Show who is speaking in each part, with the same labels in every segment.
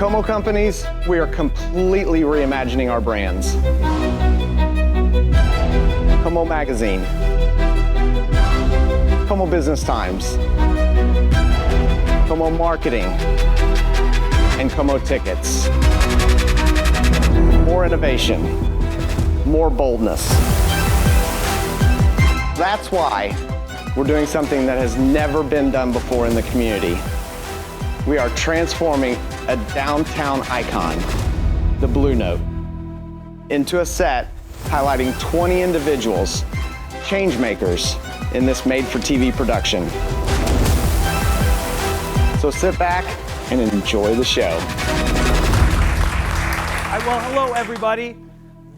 Speaker 1: Como Companies, we are completely reimagining our brands. Como Magazine, Como Business Times, Como Marketing, and Como Tickets. More innovation, more boldness. That's why we're doing something that has never been done before in the community. We are transforming a downtown icon, the Blue Note, into a set highlighting 20 individuals, change makers in this made-for-TV production. So sit back and enjoy the show.
Speaker 2: Well, hello everybody.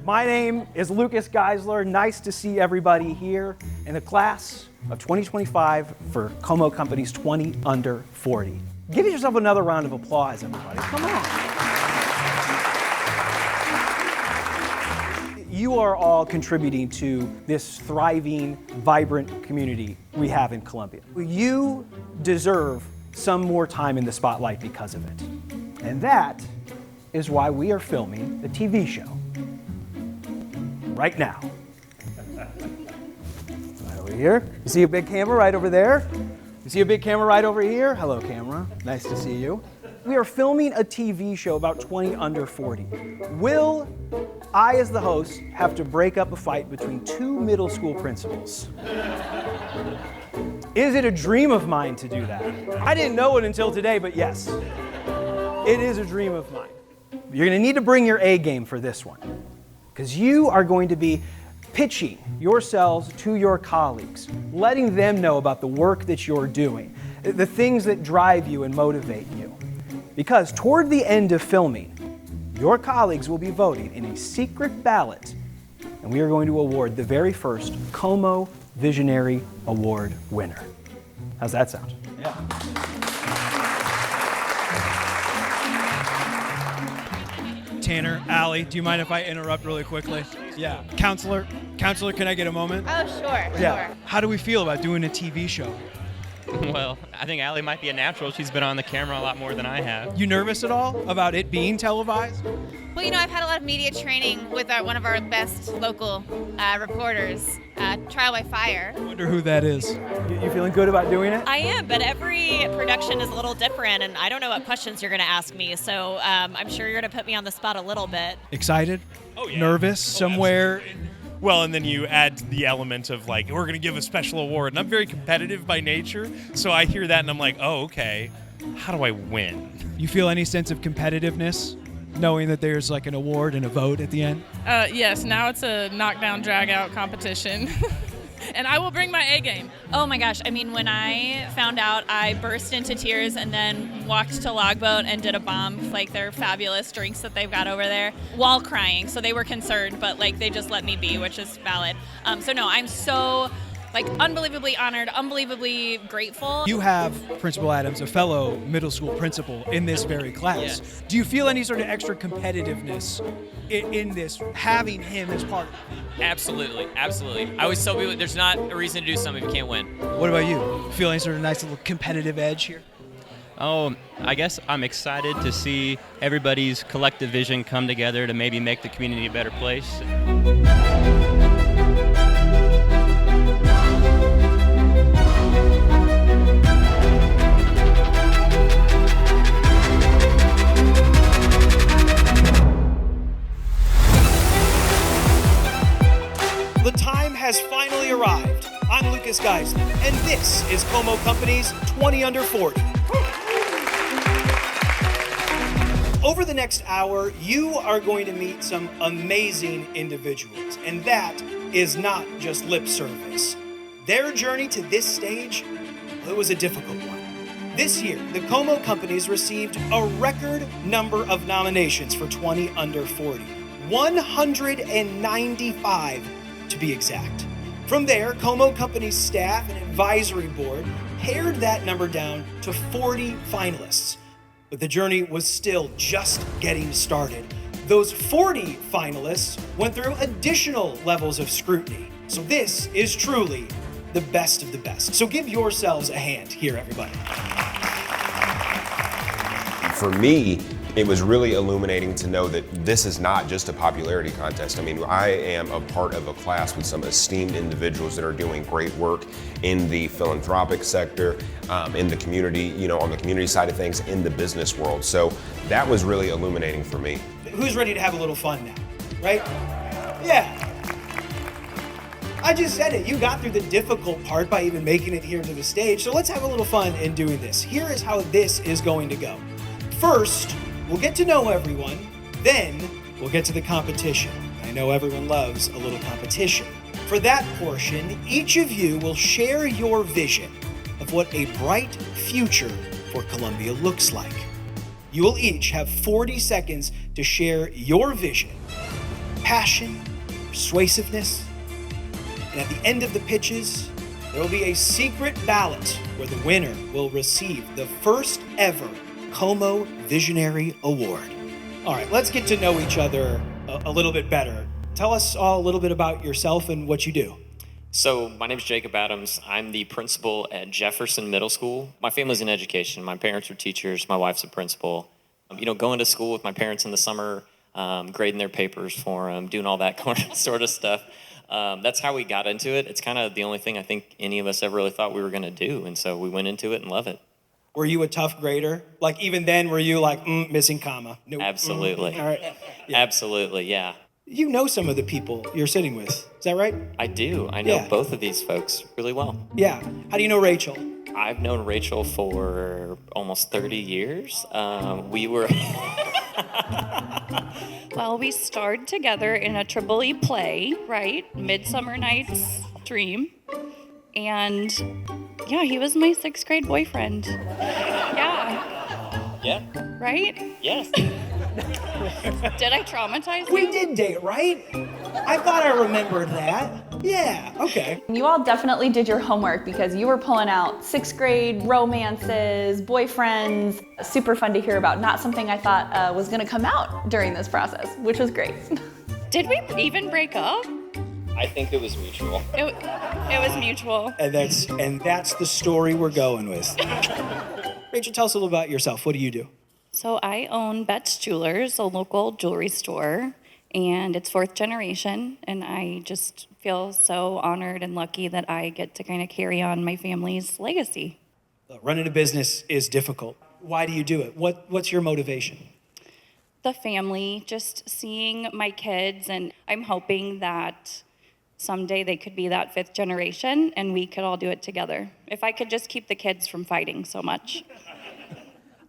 Speaker 2: My name is Lucas Geisler. Nice to see everybody here in the class of 2025 for Como Company's 20 Under 40. Give yourself another round of applause, everybody. Come on. You are all contributing to this thriving, vibrant community we have in Columbia. You deserve some more time in the spotlight because of it. And that is why we are filming the TV show right now. Right over here. You see a big camera right over there? You see a big camera right over here? Hello, camera. Nice to see you. We are filming a TV show about 20 under 40. Will I, as the host, have to break up a fight between two middle school principals? Is it a dream of mine to do that? I didn't know it until today, but yes, it is a dream of mine. You're going to need to bring your A game for this one, because you are going to be pitching yourselves to your colleagues, letting them know about the work that you're doing, the things that drive you and motivate you. Because toward the end of filming, your colleagues will be voting in a secret ballot, and we are going to award the very first Como Visionary Award winner. How's that sound? Yeah.
Speaker 3: Tanner, Allie, do you mind if I interrupt really quickly? Yeah. Counselor, can I get a moment?
Speaker 4: Oh, sure.
Speaker 3: How do we feel about doing a TV show?
Speaker 5: Well, I think Allie might be a natural. She's been on the camera a lot more than I have.
Speaker 3: You nervous at all about it being televised?
Speaker 4: Well, I've had a lot of media training with one of our best local reporters, Trial by Fire.
Speaker 3: I wonder who that is.
Speaker 2: You feeling good about doing it?
Speaker 6: I am, but every production is a little different, and I don't know what questions you're going to ask me, so I'm sure you're going to put me on the spot a little bit.
Speaker 3: Excited?
Speaker 5: Oh, yeah.
Speaker 3: Nervous somewhere?
Speaker 7: Well, and then you add the element of like, we're going to give a special award. And I'm very competitive by nature. So I hear that and I'm like, oh, okay. How do I win?
Speaker 3: You feel any sense of competitiveness, knowing that there's like an award and a vote at the end?
Speaker 8: Yes, now it's a knockdown, drag-out competition. And I will bring my A game.
Speaker 6: Oh my gosh, when I found out, I burst into tears and then walked to Logboat and did a bomb, their fabulous drinks that they've got over there, while crying. So they were concerned, but they just let me be, which is valid. So no, I'm so unbelievably honored, unbelievably grateful.
Speaker 3: You have Principal Adams, a fellow middle school principal in this very class.
Speaker 5: Yes.
Speaker 3: Do you feel any sort of extra competitiveness in this, having him as part of it?
Speaker 5: Absolutely. I always tell people there's not a reason to do something if you can't win.
Speaker 3: What about you? Feel any sort of nice little competitive edge here?
Speaker 5: Oh, I guess I'm excited to see everybody's collective vision come together to maybe make the community a better place.
Speaker 3: The time has finally arrived. I'm Lucas Geisler, and this is Como Company's 20 Under 40. Over the next hour, you are going to meet some amazing individuals, and that is not just lip service. Their journey to this stage, it was a difficult one. This year, the Como Companies received a record number of nominations for 20 Under 40, 195 to be exact. From there, Como Company's staff and advisory board pared that number down to 40 finalists. But the journey was still just getting started. Those 40 finalists went through additional levels of scrutiny. So this is truly the best of the best. So give yourselves a hand here, everybody.
Speaker 9: For me, It was really illuminating to know that this is not just a popularity contest. I mean, I am a part of a class with some esteemed individuals that are doing great work in the philanthropic sector, in the community, you know, on the community side of things, in the business world. So that was really illuminating for me.
Speaker 3: Who's ready to have a little fun now, right? Yeah. I just said it. You got through the difficult part by even making it here to the stage. So let's have a little fun in doing this. Here is how this is going to go. First, we'll get to know everyone. Then we'll get to the competition. I know everyone loves a little competition. For that portion, each of you will share your vision of what a bright future for Columbia looks like. You will each have 40 seconds to share your vision, passion, persuasiveness, and at the end of the pitches, there will be a secret ballot where the winner will receive the first ever Como Visionary Award. All right, let's get to know each other a little bit better. Tell us all a little bit about yourself and what you do.
Speaker 10: So my name is Jacob Adams. I'm the principal at Jefferson Middle School. My family's in education. My parents are teachers. My wife's a principal. Going to school with my parents in the summer, grading their papers for them, doing all that sort of stuff. That's how we got into it. It's kind of the only thing I think any of us ever really thought we were going to do. And so we went into it and love it.
Speaker 3: Were you a tough grader? Like even then, were you like, missing comma? Nope.
Speaker 10: Absolutely.
Speaker 3: All right. Yeah.
Speaker 10: Absolutely, yeah.
Speaker 3: You know some of the people you're sitting with. Is that right?
Speaker 10: I do. I know both of these folks really well.
Speaker 3: Yeah. How do you know Rachel?
Speaker 10: I've known Rachel for almost 30 years. We were...
Speaker 11: Well, we starred together in a Triple E play, right? Midsummer Night's Dream. And yeah, he was my 6th grade boyfriend. Yeah.
Speaker 10: Yeah.
Speaker 11: Right?
Speaker 10: Yes.
Speaker 11: Did I traumatize you?
Speaker 3: We did date, right? I thought I remembered that. Yeah, okay.
Speaker 12: You all definitely did your homework because you were pulling out 6th grade romances, boyfriends. Super fun to hear about. Not something I thought was gonna come out during this process, which was great.
Speaker 11: Did we even break up?
Speaker 10: I think it was mutual.
Speaker 11: It was mutual.
Speaker 3: And that's the story we're going with. Rachel, tell us a little about yourself. What do you do?
Speaker 11: So I own Betts Jewelers, a local jewelry store, and it's 4th generation, and I just feel so honored and lucky that I get to kind of carry on my family's legacy.
Speaker 3: Running a business is difficult. Why do you do it? What's your motivation?
Speaker 11: The family, just seeing my kids, and I'm hoping that someday they could be that 5th generation and we could all do it together. If I could just keep the kids from fighting so much.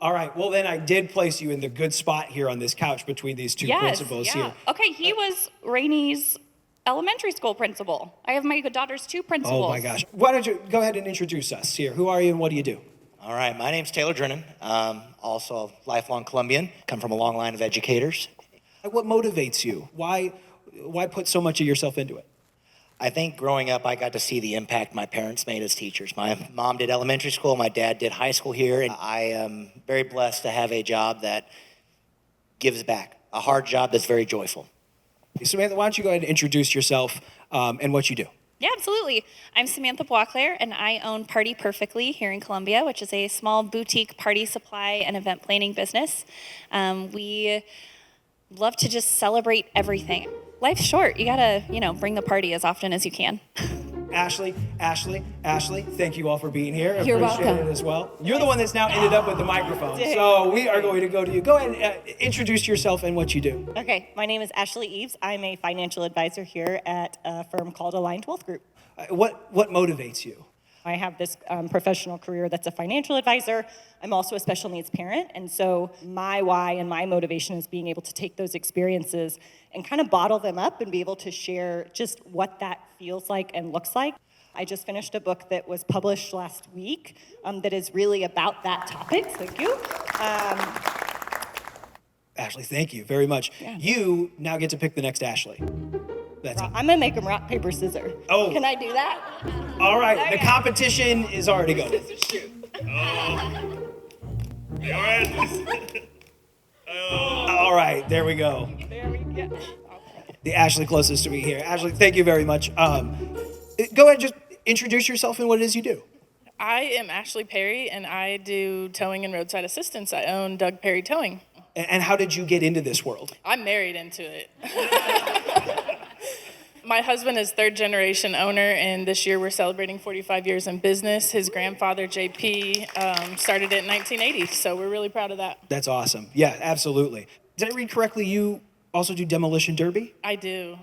Speaker 3: All right, well then I did place you in the good spot here on this couch between these two principals here.
Speaker 11: Okay, he was Rainey's elementary school principal. I have my daughter's 2 principals.
Speaker 3: Oh my gosh. Why don't you go ahead and introduce us here. Who are you and what do you do?
Speaker 13: All right, my name's Taylor Drennan. Also a lifelong Columbian. Come from a long line of educators.
Speaker 3: What motivates you? Why put so much of yourself into it?
Speaker 13: I think growing up, I got to see the impact my parents made as teachers. My mom did elementary school, my dad did high school here, and I am very blessed to have a job that gives back, a hard job that's very joyful.
Speaker 3: Samantha, why don't you go ahead and introduce yourself and what you do?
Speaker 14: Yeah, absolutely. I'm Samantha Boisclair, and I own Party Perfectly here in Columbia, which is a small boutique party supply and event planning business. We love to just celebrate everything. Life's short. You gotta, bring the party as often as you can.
Speaker 3: Ashley, thank you all for being here.
Speaker 14: You're
Speaker 3: Appreciate
Speaker 14: welcome.
Speaker 3: it as well. You're the one that's now ended up with the microphone. So we are going to go to you. Go ahead and introduce yourself and what you do.
Speaker 15: Okay, my name is Ashley Eves. I'm a financial advisor here at a firm called Aligned Wealth Group.
Speaker 3: What motivates you?
Speaker 15: I have this professional career that's a financial advisor. I'm also a special needs parent, and so my why and my motivation is being able to take those experiences and kind of bottle them up and be able to share just what that feels like and looks like. I just finished a book that was published last week that is really about that topic. Thank you.
Speaker 3: Ashley, thank you very much.
Speaker 15: Yeah.
Speaker 3: You now get to pick the next Ashley. That's it.
Speaker 15: I'm gonna make them rock, paper, scissors.
Speaker 3: Oh.
Speaker 15: Can I do that?
Speaker 3: All right, the
Speaker 15: Okay.
Speaker 3: competition is already going. All right, there we go.
Speaker 15: There we go.
Speaker 3: The Ashley closest to me here. Ashley, thank you very much. Go ahead, just introduce yourself and what it is you do.
Speaker 8: I am Ashley Perry, and I do towing and roadside assistance. I own Doug Perry Towing.
Speaker 3: And how did you get into this world?
Speaker 8: I'm married into it. My husband is third generation owner, and this year we're celebrating 45 years in business. His grandfather, JP, started it in 1980, so we're really proud of that.
Speaker 3: That's awesome. Yeah, absolutely. Did I read correctly, you also do demolition derby?
Speaker 8: I do.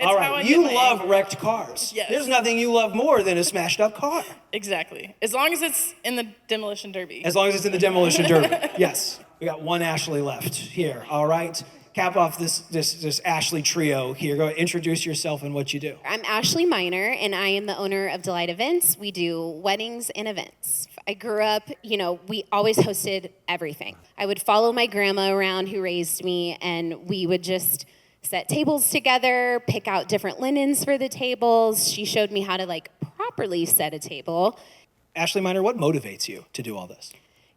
Speaker 3: All right, you love wrecked cars.
Speaker 8: Yes.
Speaker 3: There's nothing you love more than a smashed up car.
Speaker 8: Exactly. As long as it's in the demolition derby.
Speaker 3: As long as it's in the demolition derby. Yes. We got one Ashley left here. All right. Cap off this Ashley trio here. Go introduce yourself and what you do.
Speaker 16: I'm Ashley Miner, and I am the owner of Delight Events. We do weddings and events. I grew up, we always hosted everything. I would follow my grandma around who raised me, and we would just set tables together, pick out different linens for the tables. She showed me how to properly set a table.
Speaker 3: Ashley Miner, what motivates you to do all this?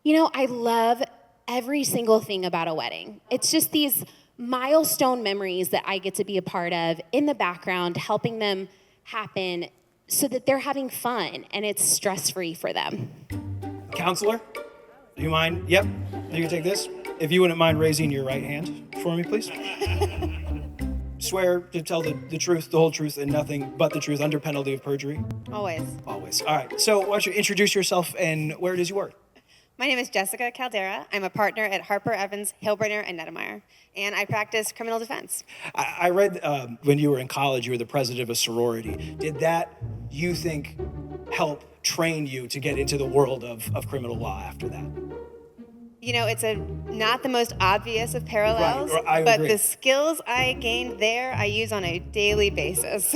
Speaker 16: I love every single thing about a wedding. It's just these milestone memories that I get to be a part of in the background, helping them happen so that they're having fun and it's stress-free for them.
Speaker 3: Counselor, do you mind? Yep, you can take this. If you wouldn't mind raising your right hand for me, please. Swear to tell the truth, the whole truth, and nothing but the truth under penalty of perjury?
Speaker 17: Always.
Speaker 3: Always. All right, so why don't you introduce yourself and where it is you work?
Speaker 17: My name is Jessica Caldera. I'm a partner at Harper Evans, Hillbrenner, and Nettemeyer, and I practice criminal defense.
Speaker 3: I read when you were in college, you were the president of a sorority. Did that, you think, help train you to get into the world of criminal law after that?
Speaker 17: It's not the most obvious of parallels,
Speaker 3: I
Speaker 17: but
Speaker 3: agree.
Speaker 17: the skills I gained there, I use on a daily basis.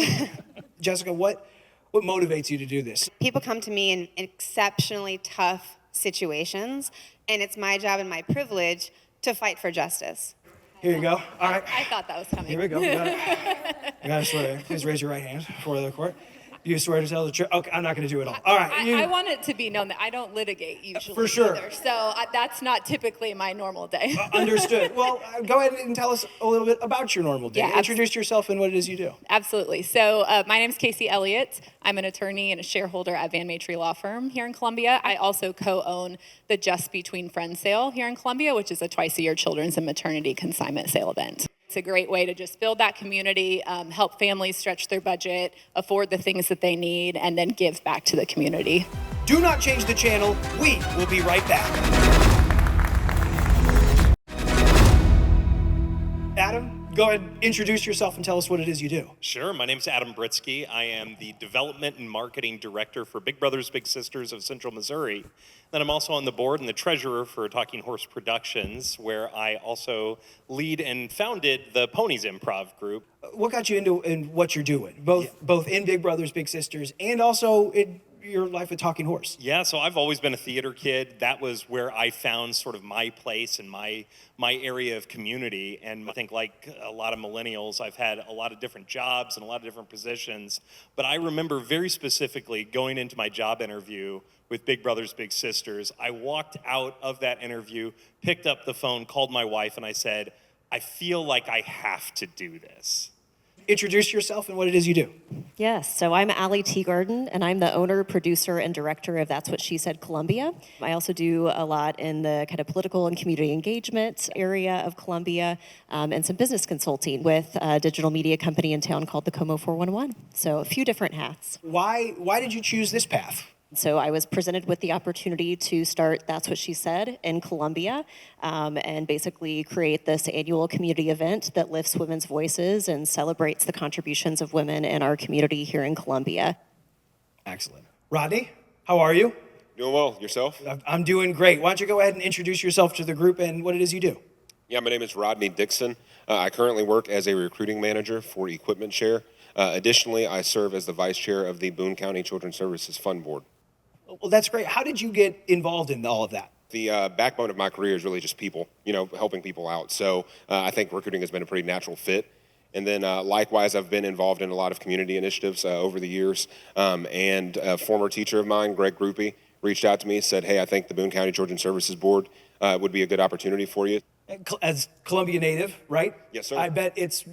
Speaker 3: Jessica, what motivates you to do this?
Speaker 17: People come to me in exceptionally tough situations, and it's my job and my privilege to fight for justice.
Speaker 3: Here you go. All right.
Speaker 17: I thought that was coming.
Speaker 3: Here we go. You got to swear. Please raise your right hand before the court. You swear to tell the truth? Okay, I'm not going to do it all. All right.
Speaker 18: I want it to be known that I don't litigate usually
Speaker 3: For sure.
Speaker 18: either, so that's not typically my normal day.
Speaker 3: Understood. Well, go ahead and tell us a little bit about your normal day.
Speaker 18: Yeah,
Speaker 3: Introduce yourself and what it is you do.
Speaker 18: Absolutely. So my name is Casey Elliott. I'm an attorney and a shareholder at Van Maitre Law Firm here in Columbia. I also co-own the Just Between Friends sale here in Columbia, which is a twice-a-year children's and maternity consignment sale event. It's a great way to just build that community, help families stretch their budget, afford the things that they need, and then give back to the community.
Speaker 3: Do not change the channel. We will be right back. Adam, go ahead, introduce yourself and tell us what it is you do.
Speaker 7: Sure. My name's Adam Britsky. I am the Development and Marketing Director for Big Brothers Big Sisters of Central Missouri. Then I'm also on the board and the treasurer for Talking Horse Productions, where I also lead and founded the Ponies Improv Group.
Speaker 3: What got you into what you're doing, both in Big Brothers Big Sisters and also in your life with Talking Horse?
Speaker 7: Yeah, so I've always been a theater kid. That was where I found sort of my place and my area of community. And I think like a lot of millennials, I've had a lot of different jobs and a lot of different positions. But I remember very specifically going into my job interview with Big Brothers Big Sisters. I walked out of that interview, picked up the phone, called my wife, and I said, I feel like I have to do this.
Speaker 3: Introduce yourself and what it is you do.
Speaker 19: Yes, so I'm Allie Teagarden, and I'm the owner, producer, and director of That's What She Said Columbia. I also do a lot in the kind of political and community engagement area of Columbia, and some business consulting with a digital media company in town called the Como 411. So a few different hats.
Speaker 3: Why did you choose this path?
Speaker 19: So I was presented with the opportunity to start That's What She Said in Columbia, and basically create this annual community event that lifts women's voices and celebrates the contributions of women in our community here in Columbia.
Speaker 3: Excellent. Rodney, how are you?
Speaker 9: Doing well. Yourself?
Speaker 3: I'm doing great. Why don't you go ahead and introduce yourself to the group and what it is you do?
Speaker 9: Yeah, my name is Rodney Dixon. I currently work as a recruiting manager for Equipment Share. Additionally, I serve as the vice chair of the Boone County Children's Services Fund Board.
Speaker 3: Well, that's great. How did you get involved in all of that?
Speaker 9: The backbone of my career is really just people, helping people out. So I think recruiting has been a pretty natural fit. And then likewise, I've been involved in a lot of community initiatives over the years. And a former teacher of mine, Greg Groupie, reached out to me, said, hey, I think the Boone County Children's Services Board would be a good opportunity for you.
Speaker 3: As Columbia native, right?
Speaker 9: Yes, sir.
Speaker 3: I bet it's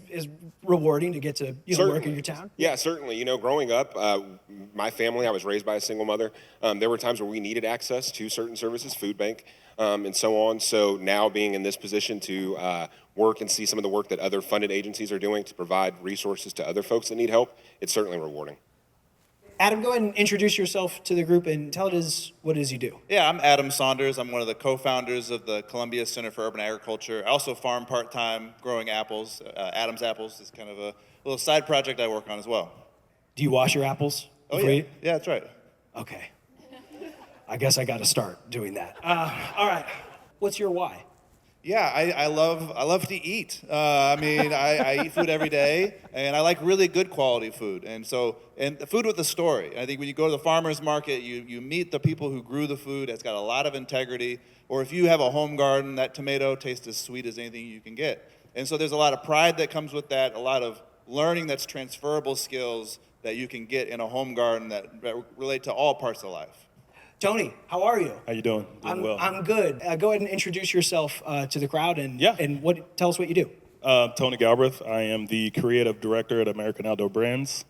Speaker 3: rewarding to get to work in your town.
Speaker 9: Yeah, certainly. Growing up, my family, I was raised by a single mother. There were times where we needed access to certain services, food bank, and so on. So now being in this position to work and see some of the work that other funded agencies are doing to provide resources to other folks that need help, it's certainly rewarding.
Speaker 3: Adam, go ahead and introduce yourself to the group and tell us what it is you do.
Speaker 20: Yeah, I'm Adam Saunders. I'm one of the co-founders of the Columbia Center for Urban Agriculture. I also farm part-time growing apples. Adam's Apples is kind of a little side project I work on as well.
Speaker 3: Do you wash your apples?
Speaker 20: Oh, yeah. Yeah, that's right.
Speaker 3: Okay. I guess I got to start doing that. All right. What's your why?
Speaker 20: Yeah, I love to eat. I eat food every day, and I like really good quality food. And food with a story. I think when you go to the farmer's market, you meet the people who grew the food. It's got a lot of integrity. Or if you have a home garden, that tomato tastes as sweet as anything you can get. And so there's a lot of pride that comes with that, a lot of learning that's transferable skills that you can get in a home garden that relate to all parts of life.
Speaker 3: Tony, how are you?
Speaker 21: How you doing? Doing well.
Speaker 3: I'm good. Go ahead and introduce yourself to the crowd and tell us what you do.
Speaker 21: Tony Galbraith. I am the creative director at American Outdoor Brands.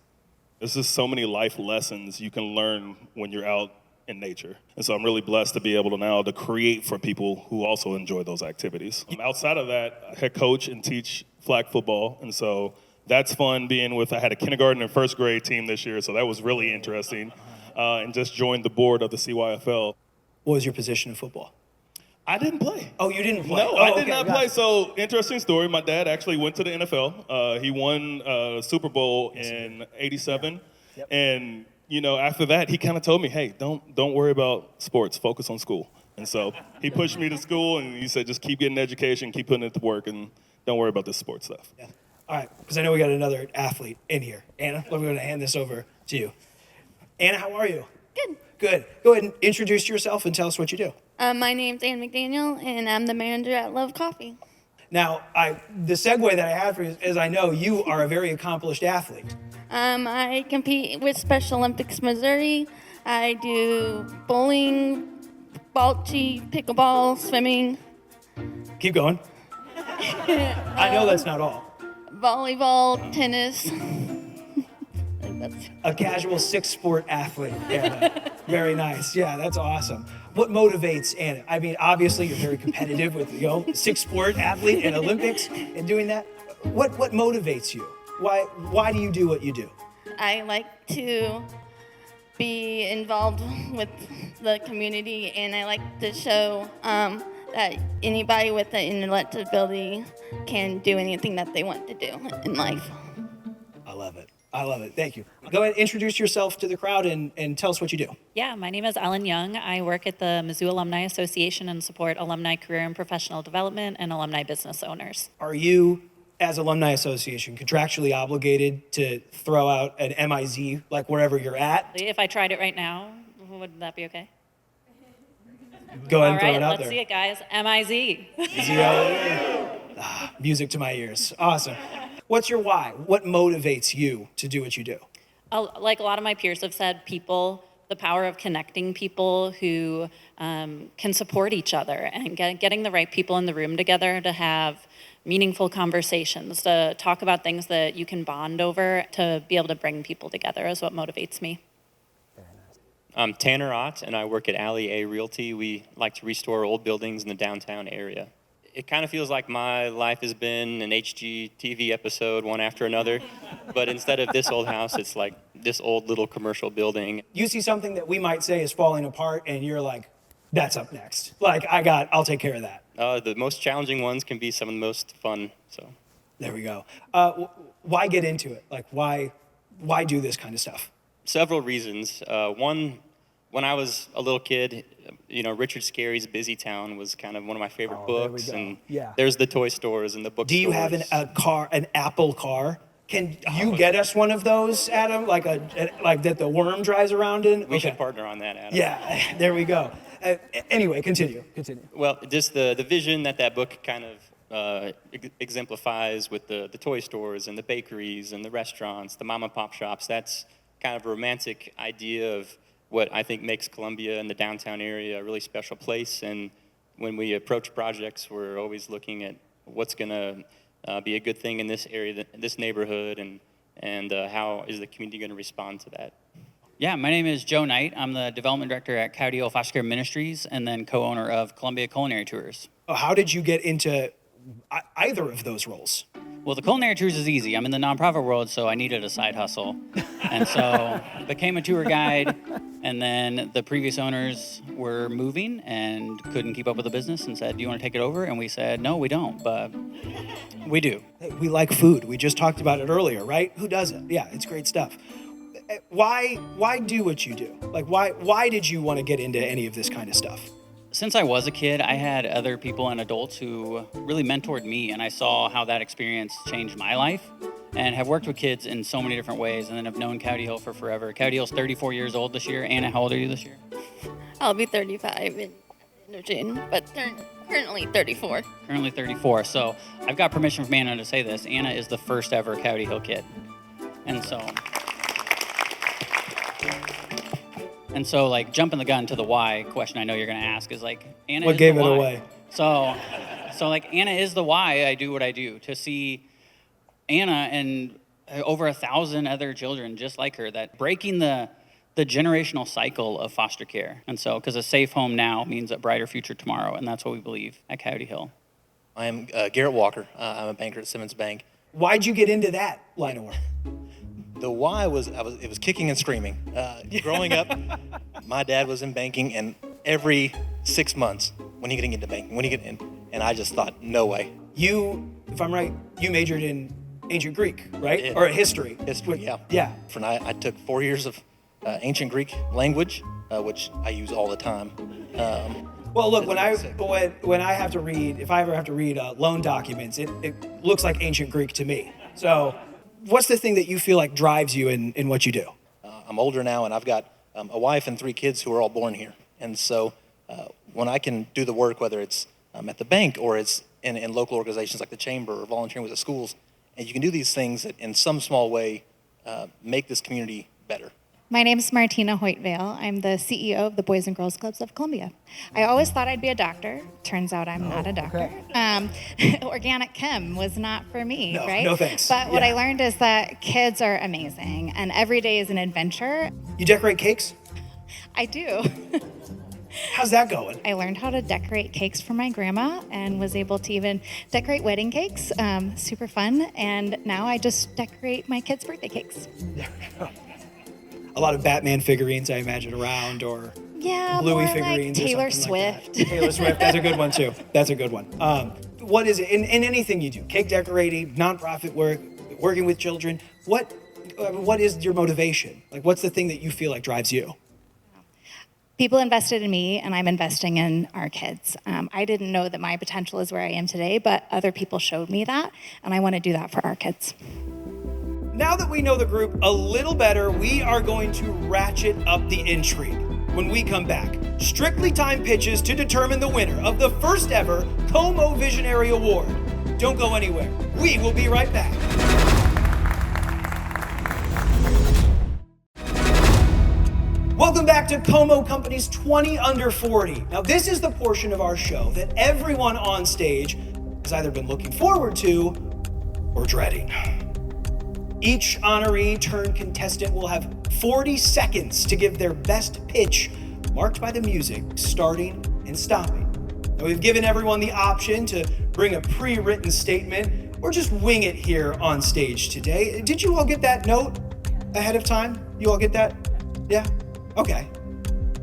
Speaker 21: There's just so many life lessons you can learn when you're out in nature. And so I'm really blessed to be able to now to create for people who also enjoy those activities. Outside of that, I head coach and teach flag football. And so that's fun I had a kindergarten and first grade team this year, so that was really interesting. And just joined the board of the CYFL.
Speaker 3: What was your position in football?
Speaker 21: I didn't play.
Speaker 3: Oh, you didn't play?
Speaker 21: No, I did not play. So, interesting story. My dad actually went to the NFL. He won Super Bowl in '87. Yep. And, after that, he kind of told me, hey, don't worry about sports. Focus on school. And so he pushed me to school, and he said, just keep getting education, keep putting it to work, and don't worry about this sports stuff.
Speaker 3: Yeah. All right, because I know we got another athlete in here. Anna, I'm going to hand this over to you. Anna, how are you?
Speaker 22: Good.
Speaker 3: Good. Go ahead and introduce yourself and tell us what you do.
Speaker 22: My name's Ann McDaniel, and I'm the manager at Love Coffee.
Speaker 3: Now, the segue that I have for you is I know you are a very accomplished athlete.
Speaker 22: I compete with Special Olympics Missouri. I do bowling, bocce, pickleball, swimming.
Speaker 3: Keep going. I know that's not all.
Speaker 22: Volleyball, tennis.
Speaker 3: A casual six-sport athlete. Yeah, very nice. Yeah, that's awesome. What motivates Anna? I mean, obviously you're very competitive with six-sport athlete in Olympics and doing that. What motivates you? Why do you do what you do?
Speaker 22: I like to be involved with the community, and I like to show that anybody with an intellectual ability can do anything that they want to do in life.
Speaker 3: I love it. I love it. Thank you. Go ahead and introduce yourself to the crowd and tell us what you do.
Speaker 23: Yeah, my name is Ellen Young. I work at the Mizzou Alumni Association and support alumni career and professional development and alumni business owners.
Speaker 3: Are you, as Alumni Association, contractually obligated to throw out an MIZ like wherever you're at?
Speaker 23: If I tried it right now, would that be okay?
Speaker 3: Go ahead and throw
Speaker 23: All right,
Speaker 3: it out
Speaker 23: let's
Speaker 3: there.
Speaker 23: see it, guys. MIZ.
Speaker 3: Music to my ears. Awesome. What's your why? What motivates you to do what you do?
Speaker 23: Like a lot of my peers have said, the power of connecting people who can support each other and getting the right people in the room together to have meaningful conversations, to talk about things that you can bond over, to be able to bring people together is what motivates me.
Speaker 5: I'm Tanner Ott, and I work at Alley A Realty. We like to restore old buildings in the downtown area. It kind of feels like my life has been an HGTV episode, one after another. But instead of this old house, it's like this old little commercial building.
Speaker 3: You see something that we might say is falling apart, and you're like, that's up next. Like, I'll take care of that.
Speaker 5: The most challenging ones can be some of the most fun. So
Speaker 3: there we go. Why get into it? Like, why do this kind of stuff?
Speaker 5: Several reasons. One, when I was a little kid, Richard Scarry's Busy Town was kind of one of my favorite books, and there's the toy stores and the bookstores.
Speaker 3: Do you have an Apple car? Can you get us one of those, Adam? Like that the worm drives around in?
Speaker 5: We should partner on that, Adam.
Speaker 3: Yeah, there we go. Anyway, continue.
Speaker 5: Well, just the vision that book kind of exemplifies with the toy stores and the bakeries and the restaurants, the mom and pop shops. That's kind of a romantic idea of what I think makes Columbia and the downtown area a really special place. And when we approach projects, we're always looking at what's going to be a good thing in this area, this neighborhood, and how is the community going to respond to that.
Speaker 1: Yeah, my name is Joe Knight. I'm the development director at Coyote Hill Foster Care Ministries and then co-owner of Columbia Culinary Tours.
Speaker 3: How did you get into either of those roles?
Speaker 1: Well, the culinary tours is easy. I'm in the nonprofit world, so I needed a side hustle. And so became a tour guide, and then the previous owners were moving and couldn't keep up with the business and said, do you want to take it over? And we said, no, we don't, but we do.
Speaker 3: Hey, we like food. We just talked about it earlier, right? Who doesn't? Yeah, it's great stuff. Why do what you do? Like, why did you want to get into any of this kind of stuff?
Speaker 1: Since I was a kid, I had other people and adults who really mentored me, and I saw how that experience changed my life, and have worked with kids in so many different ways, and then have known Coyote Hill for forever. Coyote Hill's 34 years old this year. Anna, how old are you this year?
Speaker 22: I'll be 35 in June, but currently 34.
Speaker 1: Currently 34. So I've got permission from Anna to say this. Anna is the first ever Coyote Hill kid. And so, like, jumping the gun to the why question I know you're going to ask is, like, Anna
Speaker 3: what
Speaker 1: is
Speaker 3: gave
Speaker 1: the
Speaker 3: it
Speaker 1: why.
Speaker 3: away?
Speaker 1: So, like, Anna is the why I do what I do. To see Anna and over 1,000 other children just like her, that breaking the generational cycle of foster care. And so, because a safe home now means a brighter future tomorrow, and that's what we believe at Coyote Hill.
Speaker 2: I am Garrett Walker. I'm a banker at Simmons Bank.
Speaker 3: Why'd you get into that line of work?
Speaker 2: The why was it was kicking and screaming. Growing up, my dad was in banking, and every 6 months, when are you getting into banking? When are you getting in? And I just thought, no way.
Speaker 3: You, if I'm right, you majored in ancient Greek, right?
Speaker 2: I did.
Speaker 3: Or history.
Speaker 2: History, yeah.
Speaker 3: Yeah.
Speaker 2: I took 4 years of ancient Greek language, which I use all the time.
Speaker 3: Well, look, when I have to read, if I ever have to read loan documents, it looks like ancient Greek to me. So, what's the thing that you feel like drives you in what you do?
Speaker 2: I'm older now, and I've got a wife and 3 kids who are all born here. And so when I can do the work, whether it's at the bank or it's in local organizations like the chamber or volunteering with the schools, and you can do these things that in some small way make this community better.
Speaker 4: My name is Martina Hoytvale. I'm the CEO of the Boys and Girls Clubs of Columbia. I always thought I'd be a doctor. Turns out I'm not a doctor. Okay. Organic chem was not for me, right?
Speaker 3: No thanks.
Speaker 4: But what I learned is that kids are amazing, and every day is an adventure.
Speaker 3: You decorate cakes?
Speaker 4: I do.
Speaker 3: How's that going?
Speaker 4: I learned how to decorate cakes for my grandma and was able to even decorate wedding cakes. Super fun. And now I just decorate my kids' birthday cakes.
Speaker 3: A lot of Batman figurines, I imagine, around, or
Speaker 4: yeah,
Speaker 3: Bluey
Speaker 4: more
Speaker 3: figurines.
Speaker 4: Like Taylor
Speaker 3: or
Speaker 4: Swift.
Speaker 3: Like that. Taylor Swift, that's a good one too. That's a good one. What is it in anything you do? Cake decorating, nonprofit work, working with children. What is your motivation? Like, what's the thing that you feel like drives you?
Speaker 4: People invested in me, and I'm investing in our kids. I didn't know that my potential is where I am today, but other people showed me that, and I want to do that for our kids.
Speaker 3: Now that we know the group a little better, we are going to ratchet up the intrigue. When we come back, strictly timed pitches to determine the winner of the first ever Como Visionary Award. Don't go anywhere. We will be right back. Welcome back to Como Company's 20 Under 40. Now, this is the portion of our show that everyone on stage has either been looking forward to or dreading. Each honoree turned contestant will have 40 seconds to give their best pitch, marked by the music starting and stopping. Now, we've given everyone the option to bring a pre-written statement or just wing it here on stage today. Did you all get that note ahead of time? You all get that? Yeah? Okay.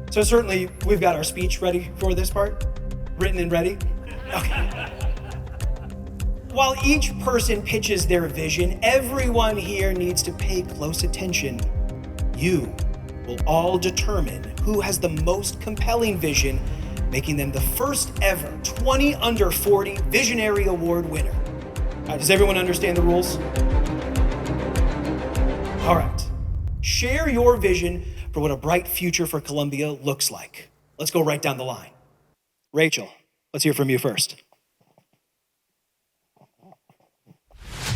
Speaker 3: So certainly we've got our speech ready for this part? Written and ready? Okay. While each person pitches their vision, everyone here needs to pay close attention. You will all determine who has the most compelling vision, making them the first ever 20 Under 40 Visionary Award winner. Does everyone understand the rules? All right. Share your vision for what a bright future for Columbia looks like. Let's go right down the line. Rachel, let's hear from you first.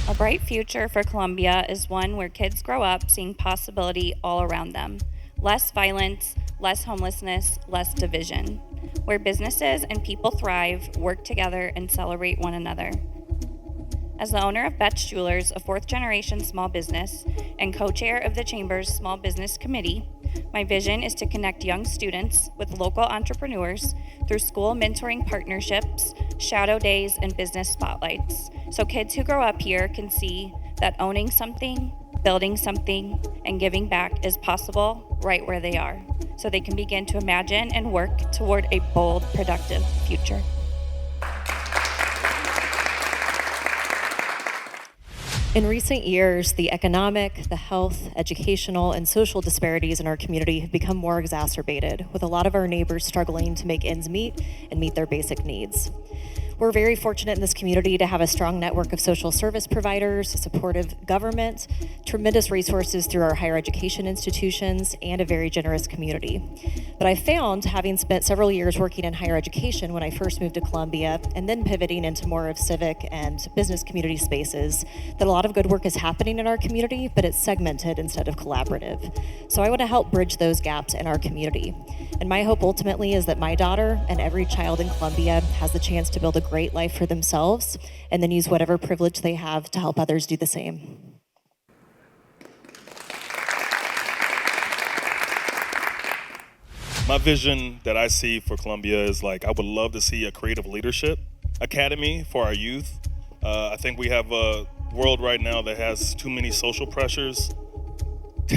Speaker 11: A bright future for Columbia is one where kids grow up seeing possibility all around them. Less violence, less homelessness, less division. where businesses and people thrive, work together, and celebrate one another. As the owner of Betts Jewelers, a fourth-generation small business, and co-chair of the Chamber's Small Business Committee, my vision is to connect young students with local entrepreneurs through school mentoring partnerships, shadow days, and business spotlights, so kids who grow up here can see that owning something, building something, and giving back is possible right where they are, so they can begin to imagine and work toward a bold, productive future.
Speaker 19: In recent years, the economic, the health, educational, and social disparities in our community have become more exacerbated, with a lot of our neighbors struggling to make ends meet and meet their basic needs. We're very fortunate in this community to have a strong network of social service providers, a supportive government, tremendous resources through our higher education institutions, and a very generous community. But I found, having spent several years working in higher education when I first moved to Columbia, and then pivoting into more of civic and business community spaces, that a lot of good work is happening in our community, but it's segmented instead of collaborative. So I want to help bridge those gaps in our community. And my hope ultimately is that my daughter and every child in Columbia has the chance to build a great life for themselves and then use whatever privilege they have to help others do the same.
Speaker 21: My vision that I see for Columbia is I would love to see a creative leadership academy for our youth. I think we have a world right now that has too many social pressures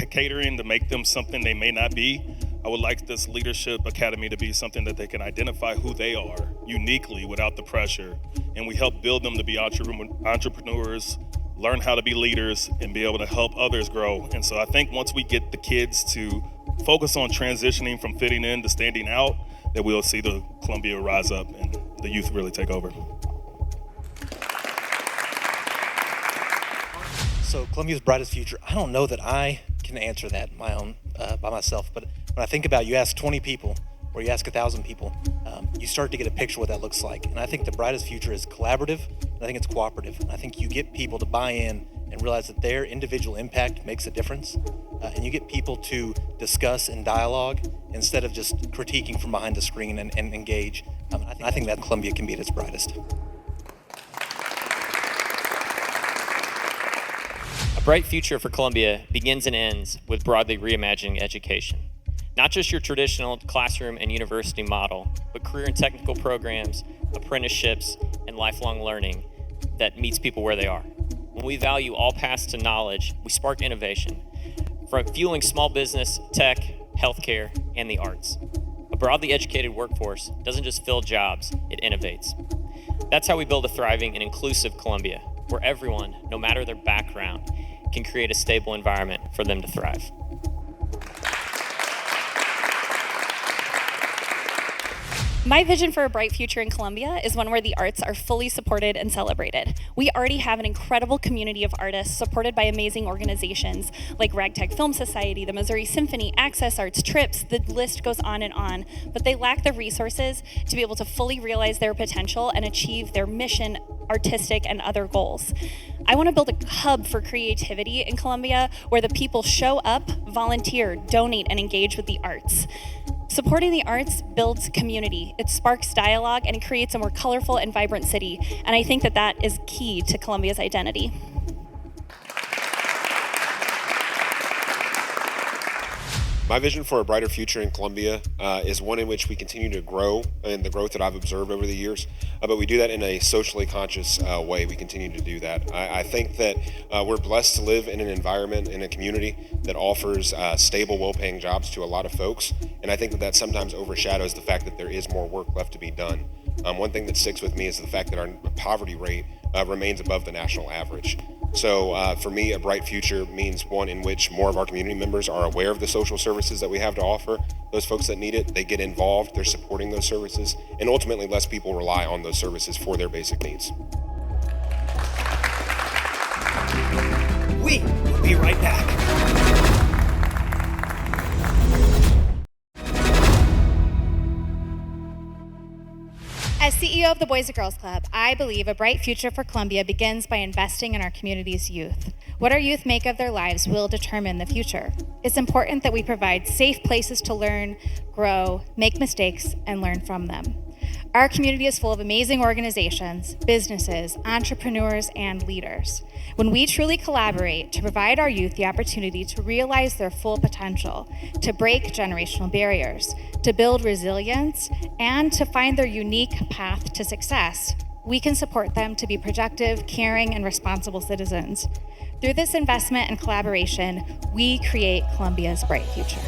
Speaker 21: catering to make them something they may not be. I would like this leadership academy to be something that they can identify who they are uniquely without the pressure. And we help build them to be entrepreneurs, learn how to be leaders, and be able to help others grow. And so I think once we get the kids to focus on transitioning from fitting in to standing out, that we'll see the Columbia rise up and the youth really take over.
Speaker 2: So Columbia's brightest future, I don't know that I can answer that by myself, but when I think about, you ask 20 people or you ask 1,000 people, you start to get a picture of what that looks like. And I think the brightest future is collaborative, and I think it's cooperative. And I think you get people to buy in and realize that their individual impact makes a difference. And you get people to discuss and dialogue instead of just critiquing from behind the screen and engage. I think that Columbia can be at its brightest.
Speaker 5: A bright future for Columbia begins and ends with broadly reimagining education. Not just your traditional classroom and university model, but career and technical programs, apprenticeships, and lifelong learning that meets people where they are. When we value all paths to knowledge, we spark innovation, from fueling small business, tech, healthcare, and the arts. A broadly educated workforce doesn't just fill jobs, it innovates. That's how we build a thriving and inclusive Columbia, where everyone, no matter their background, can create a stable environment for them to thrive.
Speaker 14: My vision for a bright future in Columbia is one where the arts are fully supported and celebrated. We already have an incredible community of artists supported by amazing organizations like Ragtag Film Society, the Missouri Symphony, Access Arts, Trips, the list goes on, but they lack the resources to be able to fully realize their potential and achieve their mission, artistic, and other goals. I want to build a hub for creativity in Columbia where the people show up, volunteer, donate, and engage with the arts. Supporting the arts builds community, it sparks dialogue, and it creates a more colorful and vibrant city. And I think that that is key to Columbia's identity.
Speaker 9: My vision for a brighter future in Columbia is one in which we continue to grow and the growth that I've observed over the years, but we do that in a socially conscious way. We continue to do that. I think that we're blessed to live in an environment, in a community that offers stable, well-paying jobs to a lot of folks, and I think that sometimes overshadows the fact that there is more work left to be done. One thing that sticks with me is the fact that our poverty rate remains above the national average. So for me, a bright future means one in which more of our community members are aware of the social services that we have to offer. Those folks that need it, they get involved, they're supporting those services, and ultimately less people rely on those services for their basic needs.
Speaker 3: We will be right back.
Speaker 4: As CEO of the Boys and Girls Club, I believe a bright future for Columbia begins by investing in our community's youth. What our youth make of their lives will determine the future. It's important that we provide safe places to learn, grow, make mistakes, and learn from them. Our community is full of amazing organizations, businesses, entrepreneurs, and leaders. When we truly collaborate to provide our youth the opportunity to realize their full potential, to break generational barriers, to build resilience, and to find their unique path to success, we can support them to be productive, caring, and responsible citizens. Through this investment and collaboration, we create Columbia's bright future.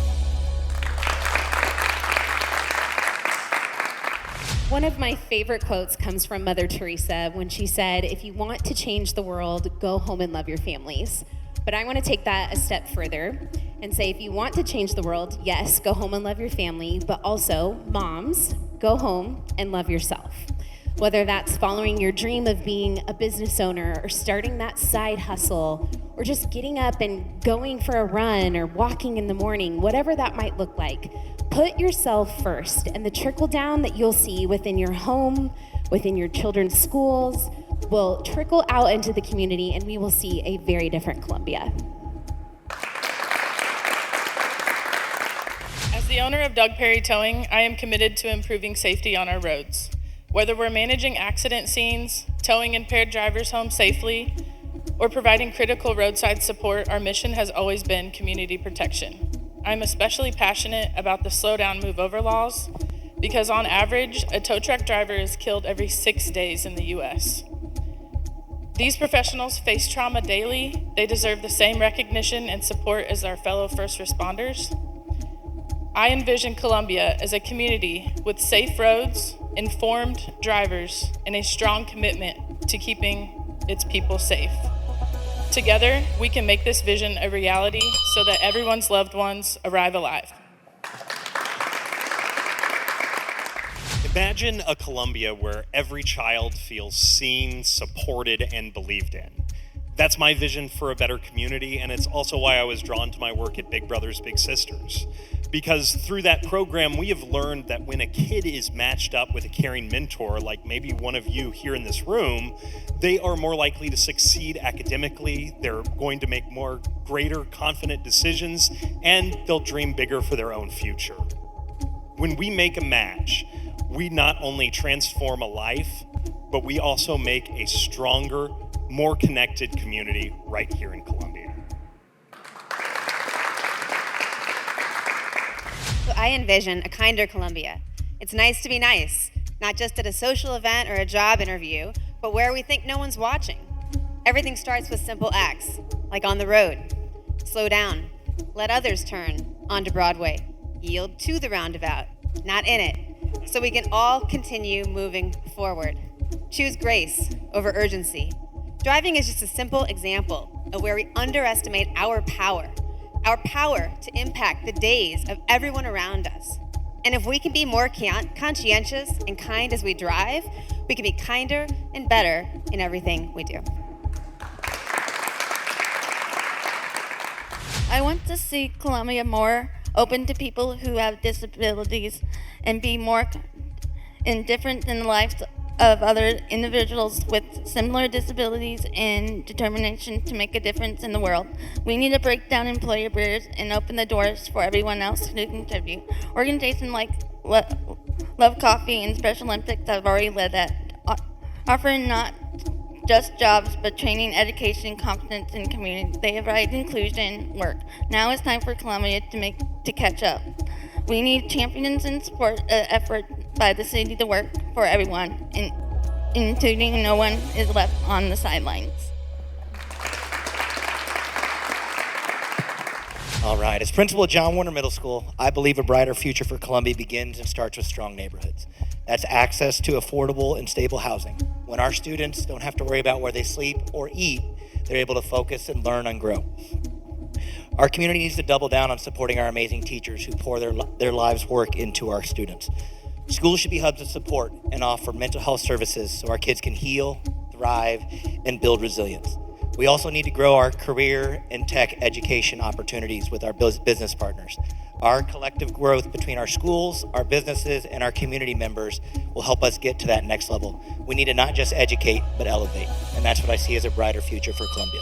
Speaker 16: One of my favorite quotes comes from Mother Teresa when she said, "If you want to change the world, go home and love your families." But I want to take that a step further and say, if you want to change the world, yes, go home and love your family, but also, moms, go home and love yourself. Whether that's following your dream of being a business owner or starting that side hustle or just getting up and going for a run or walking in the morning, whatever that might look like, put yourself first, and the trickle down that you'll see within your home, within your children's schools, will trickle out into the community, and we will see a very different Columbia.
Speaker 8: As the owner of Doug Perry Towing, I am committed to improving safety on our roads. Whether we're managing accident scenes, towing impaired drivers home safely, or providing critical roadside support, our mission has always been community protection. I'm especially passionate about the slow down, move over laws because on average, a tow truck driver is killed every 6 days in the US. These professionals face trauma daily. They deserve the same recognition and support as our fellow first responders. I envision Columbia as a community with safe roads, informed drivers, and a strong commitment to keeping its people safe. Together, we can make this vision a reality so that everyone's loved ones arrive alive.
Speaker 7: Imagine a Columbia where every child feels seen, supported, and believed in. That's my vision for a better community, and it's also why I was drawn to my work at Big Brothers Big Sisters. Because through that program, we have learned that when a kid is matched up with a caring mentor, like maybe one of you here in this room, they are more likely to succeed academically, they're going to make more greater, confident decisions, and they'll dream bigger for their own future. When we make a match, we not only transform a life, but we also make a stronger, more connected community right here in Columbia.
Speaker 17: So I envision a kinder Columbia. It's nice to be nice, not just at a social event or a job interview, but where we think no one's watching. Everything starts with simple acts, like on the road. Slow down, let others turn onto Broadway, yield to the roundabout, not in it, so we can all continue moving forward. Choose grace over urgency. Driving is just a simple example of where we underestimate our power to impact the days of everyone around us. And if we can be more conscientious and kind as we drive, we can be kinder and better in everything we do.
Speaker 22: I want to see Columbia more open to people who have disabilities and be more indifferent in the lives of other individuals with similar disabilities and determination to make a difference in the world. We need to break down employer barriers and open the doors for everyone else to contribute. Organizations like Love Coffee and Special Olympics have already led that, offering not just jobs, but training, education, competence, and community. They provide inclusion work. Now it's time for Columbia to catch up. We need champions and support effort by the city to work for everyone, including no one is left on the sidelines.
Speaker 13: All right, as principal at John Warner Middle School, I believe a brighter future for Columbia begins and starts with strong neighborhoods. That's access to affordable and stable housing. When our students don't have to worry about where they sleep or eat, they're able to focus and learn and grow. Our community needs to double down on supporting our amazing teachers who pour their lives' work into our students. Schools should be hubs of support and offer mental health services so our kids can heal, thrive, and build resilience. We also need to grow our career and tech education opportunities with our business partners. Our collective growth between our schools, our businesses, and our community members will help us get to that next level. We need to not just educate, but elevate. And that's what I see as a brighter future for Columbia.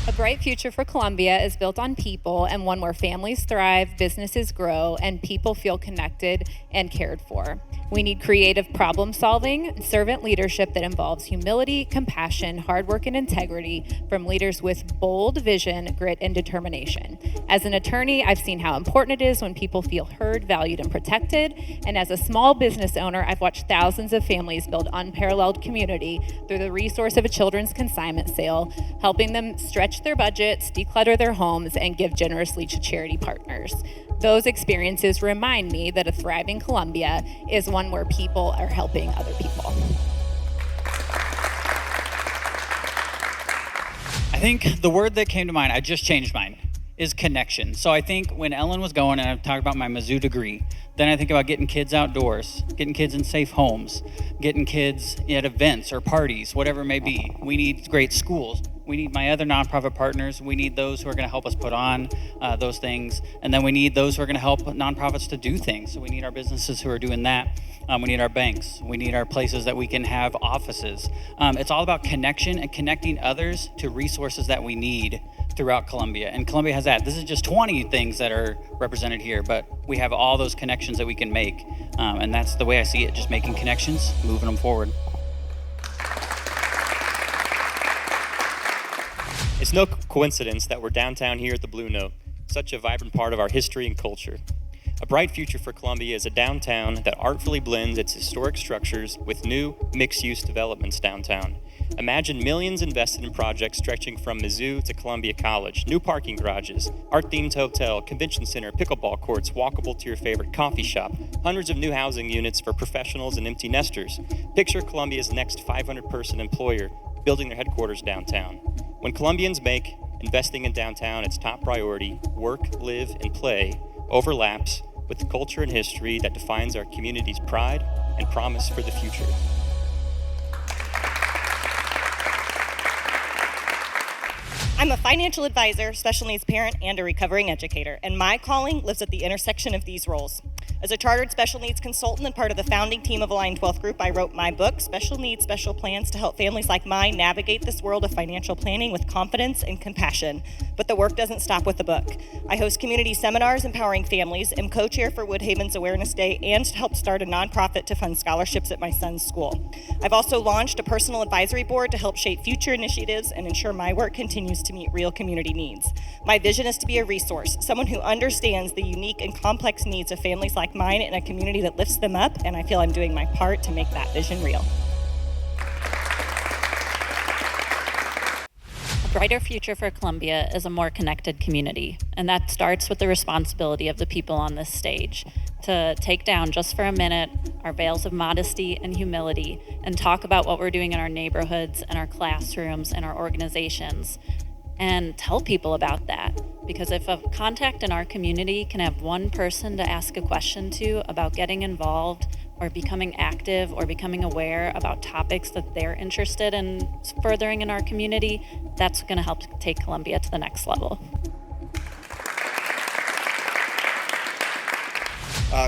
Speaker 18: A bright future for Columbia is built on people, and one where families thrive, businesses grow, and people feel connected and cared for. We need creative problem solving, servant leadership that involves humility, compassion, hard work, and integrity from leaders with bold vision, grit, and determination. As an attorney, I've seen how important it is when people feel heard, valued, and protected. And as a small business owner, I've watched thousands of families build unparalleled community through the resource of a children's consignment sale, helping them stretch their budgets, declutter their homes, and give generously to charity partners. Those experiences remind me that a thriving Columbia is one where people are helping other people.
Speaker 1: I think the word that came to mind, I just changed mine, is connection. So I think when Ellen was going, and I talked about my Mizzou degree, then I think about getting kids outdoors, getting kids in safe homes, getting kids at events or parties, whatever it may be. We need great schools. We need my other nonprofit partners. We need those who are going to help us put on those things. And then we need those who are going to help nonprofits to do things. So we need our businesses who are doing that. We need our banks. We need our places that we can have offices. It's all about connection and connecting others to resources that we need throughout Columbia. And Columbia has that. This is just 20 things that are represented here, but we have all those connections that we can make. And that's the way I see it, just making connections, moving them forward.
Speaker 5: It's no coincidence that we're downtown here at the Blue Note, such a vibrant part of our history and culture. A bright future for Columbia is a downtown that artfully blends its historic structures with new mixed-use developments downtown. Imagine millions invested in projects stretching from Mizzou to Columbia College, new parking garages, art-themed hotel, convention center, pickleball courts, walkable to your favorite coffee shop, hundreds of new housing units for professionals and empty nesters. Picture Columbia's next 500-person employer building their headquarters downtown. When Columbians make investing in downtown its top priority, work, live, and play overlaps with the culture and history that defines our community's pride and promise for the future.
Speaker 15: I'm a financial advisor, special needs parent, and a recovering educator, and my calling lives at the intersection of these roles. As a chartered special needs consultant and part of the founding team of Aligned 12th Group, I wrote my book, Special Needs, Special Plans, to help families like mine navigate this world of financial planning with confidence and compassion. But the work doesn't stop with the book. I host community seminars empowering families, am co-chair for Woodhaven's Awareness Day, and help start a nonprofit to fund scholarships at my son's school. I've also launched a personal advisory board to help shape future initiatives and ensure my work continues to meet real community needs. My vision is to be a resource, someone who understands the unique and complex needs of families like mine in a community that lifts them up, and I feel I'm doing my part to make that vision real.
Speaker 23: A brighter future for Columbia is a more connected community, and that starts with the responsibility of the people on this stage to take down just for a minute our veils of modesty and humility and talk about what we're doing in our neighborhoods and our classrooms and our organizations and tell people about that. Because if a contact in our community can have one person to ask a question to about getting involved or becoming active or becoming aware about topics that they're interested in furthering in our community, that's going to help take Columbia to the next level.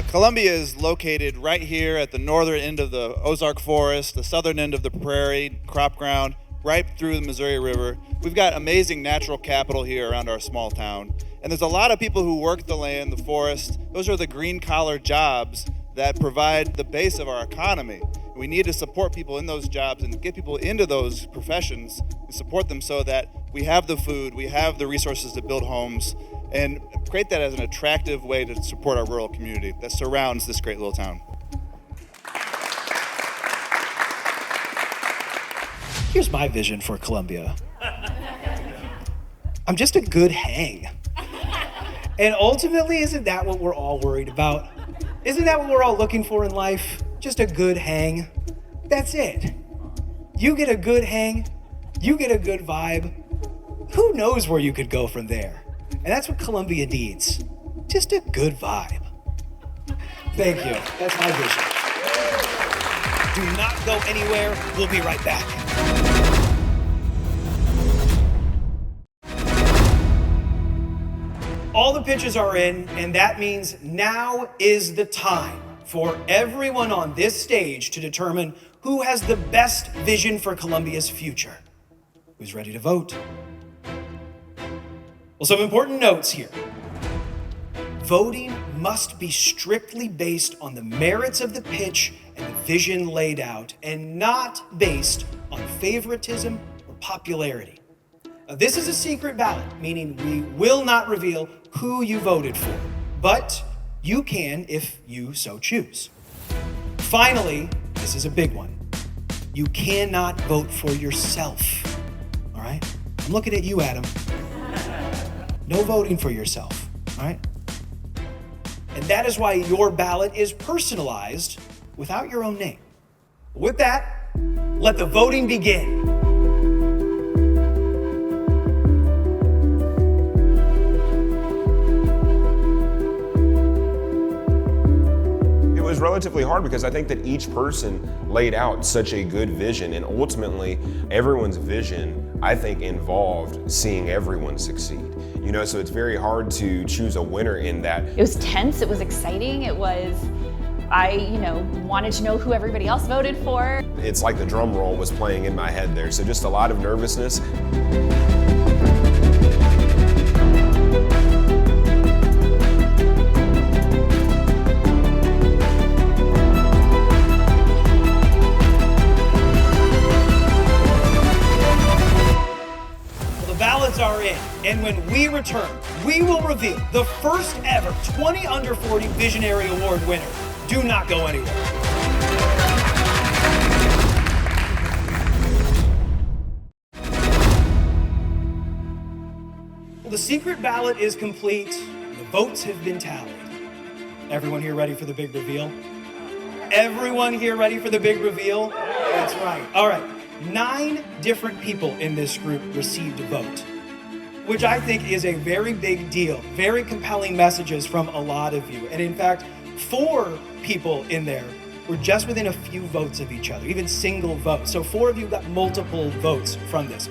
Speaker 20: Columbia is located right here at the northern end of the Ozark Forest, the southern end of the prairie crop ground, right through the Missouri River. We've got amazing natural capital here around our small town. And there's a lot of people who work the land, the forest. Those are the green collar jobs that provide the base of our economy. We need to support people in those jobs and get people into those professions and support them so that we have the food, we have the resources to build homes, and create that as an attractive way to support our rural community that surrounds this great little town.
Speaker 3: Here's my vision for Columbia. I'm just a good hang. And ultimately, isn't that what we're all worried about? Isn't that what we're all looking for in life? Just a good hang. That's it. You get a good hang, you get a good vibe. Who knows where you could go from there? And that's what Columbia needs. Just a good vibe. Thank you. That's my vision. Do not go anywhere. We'll be right back. All the pitches are in, and that means now is the time for everyone on this stage to determine who has the best vision for Columbia's future. Who's ready to vote? Well, some important notes here. Voting must be strictly based on the merits of the pitch and the vision laid out, and not based on favoritism or popularity. Now, this is a secret ballot, meaning we will not reveal who you voted for, but you can if you so choose. Finally, this is a big one. You cannot vote for yourself, all right? I'm looking at you, Adam. No voting for yourself, all right? And that is why your ballot is personalized without your own name. With that, let the voting begin.
Speaker 9: It was relatively hard because I think that each person laid out such a good vision, and ultimately everyone's vision, I think, involved seeing everyone succeed. You know, so it's very hard to choose a winner in that.
Speaker 6: It was tense, it was exciting, I wanted to know who everybody else voted for.
Speaker 9: It's like the drum roll was playing in my head there, so just a lot of nervousness.
Speaker 3: Are in, and when we return, we will reveal the first ever 20 Under 40 Visionary Award winner. Do not go anywhere. Well, the secret ballot is complete. The votes have been tallied. Everyone here ready for the big reveal? Everyone here ready for the big reveal? That's right. All right. 9 different people in this group received a vote, which I think is a very big deal. Very compelling messages from a lot of you. And in fact, 4 people in there were just within a few votes of each other, even single votes. So 4 of you got multiple votes from this.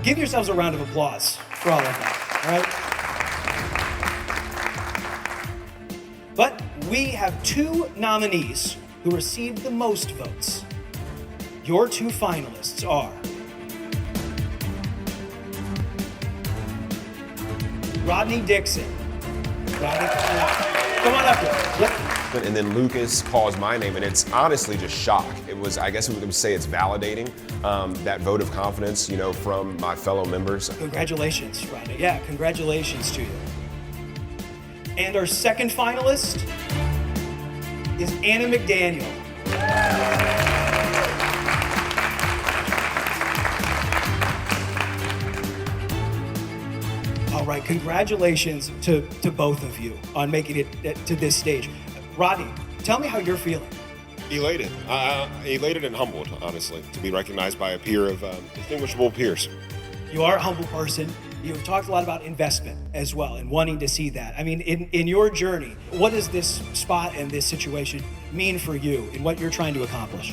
Speaker 3: Give yourselves a round of applause for all of that, all right? But we have 2 nominees who received the most votes. Your 2 finalists are Rodney Dixon. Rodney, come on up here. Yep.
Speaker 9: And then Lucas calls my name, and it's honestly just shock. It was, I guess we would say it's validating, that vote of confidence, from my fellow members.
Speaker 3: Congratulations, Rodney. Yeah, congratulations to you. And our second finalist is Anna McDaniel. All right, congratulations to both of you on making it to this stage. Rodney, tell me how you're feeling.
Speaker 10: Elated. Elated and humbled, honestly, to be recognized by a peer of distinguishable peers.
Speaker 3: You are a humble person. You've talked a lot about investment as well and wanting to see that. I mean, in your journey, what does this spot and this situation mean for you in what you're trying to accomplish?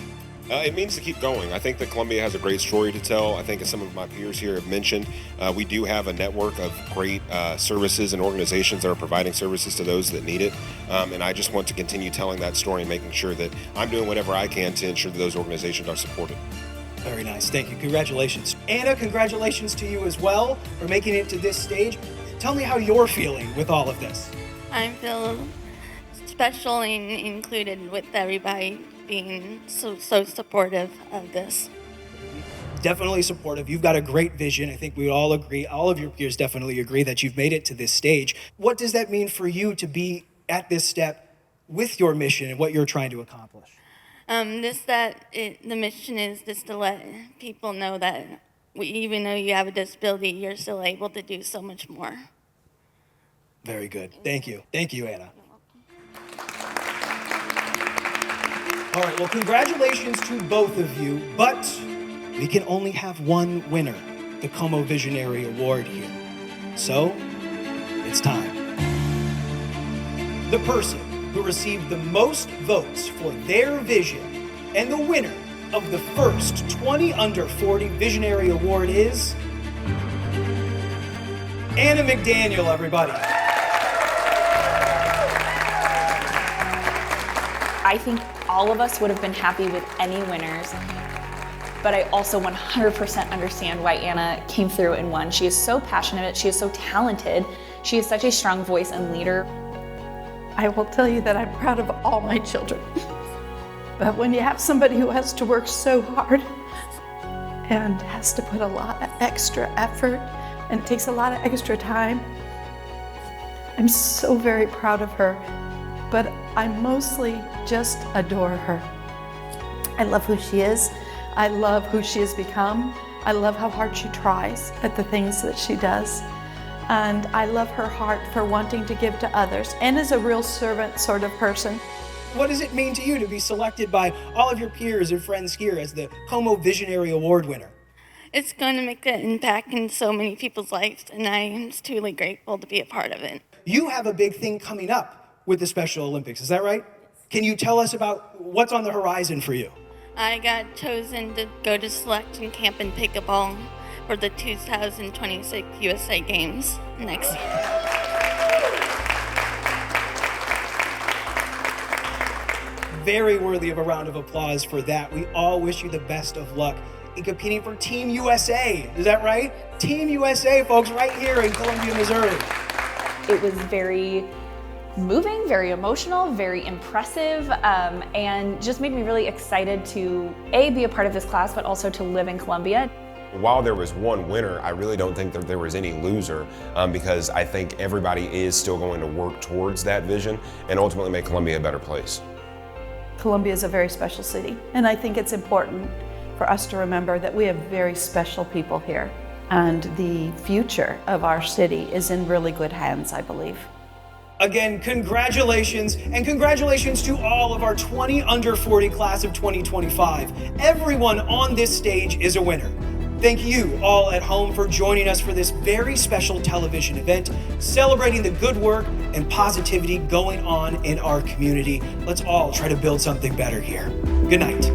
Speaker 10: It means to keep going. I think that Columbia has a great story to tell. I think as some of my peers here have mentioned, we do have a network of great services and organizations that are providing services to those that need it. And I just want to continue telling that story and making sure that I'm doing whatever I can to ensure that those organizations are supported.
Speaker 3: Very nice. Thank you. Congratulations. Anna, congratulations to you as well for making it to this stage. Tell me how you're feeling with all of this.
Speaker 22: I feel special and included with everybody being so supportive of this.
Speaker 3: Definitely supportive. You've got a great vision. I think we all agree, all of your peers definitely agree that you've made it to this stage. What does that mean for you to be at this step with your mission and what you're trying to accomplish?
Speaker 22: The mission is just to let people know that even though you have a disability, you're still able to do so much more.
Speaker 3: Very good. Thank you. Thank you, Anna. All right, well, congratulations to both of you, but we can only have one winner, the Como Visionary Award here. So, it's time. The person who received the most votes for their vision and the winner of the first 20 Under 40 Visionary Award is Anna McDaniel, everybody.
Speaker 6: I think all of us would have been happy with any winners, but I also 100% understand why Anna came through and won. She is so passionate, she is so talented, she is such a strong voice and leader.
Speaker 11: I will tell you that I'm proud of all my children. But when you have somebody who has to work so hard and has to put a lot of extra effort and it takes a lot of extra time, I'm so very proud of her, but I mostly just adore her. I love who she is. I love who she has become. I love how hard she tries at the things that she does. And I love her heart for wanting to give to others and is a real servant sort of person.
Speaker 3: What does it mean to you to be selected by all of your peers and friends here as the Como Visionary Award winner?
Speaker 22: It's going to make an impact in so many people's lives, and I am truly grateful to be a part of it.
Speaker 3: You have a big thing coming up with the Special Olympics, is that right? Can you tell us about what's on the horizon for you?
Speaker 22: I got chosen to go to selection camp in pickleball for the 2026 USA Games next year.
Speaker 3: Very worthy of a round of applause for that. We all wish you the best of luck in competing for Team USA. Is that right? Team USA, folks, right here in Columbia, Missouri.
Speaker 6: It was very moving, very emotional, very impressive, and just made me really excited to be a part of this class, but also to live in Columbia.
Speaker 9: While there was one winner, I really don't think that there was any loser because I think everybody is still going to work towards that vision and ultimately make Columbia a better place.
Speaker 11: Columbia is a very special city, and I think it's important for us to remember that we have very special people here, and the future of our city is in really good hands, I believe.
Speaker 3: Again, congratulations, and congratulations to all of our 20 under 40 class of 2025. Everyone on this stage is a winner. Thank you all at home for joining us for this very special television event, celebrating the good work and positivity going on in our community. Let's all try to build something better here. Good night.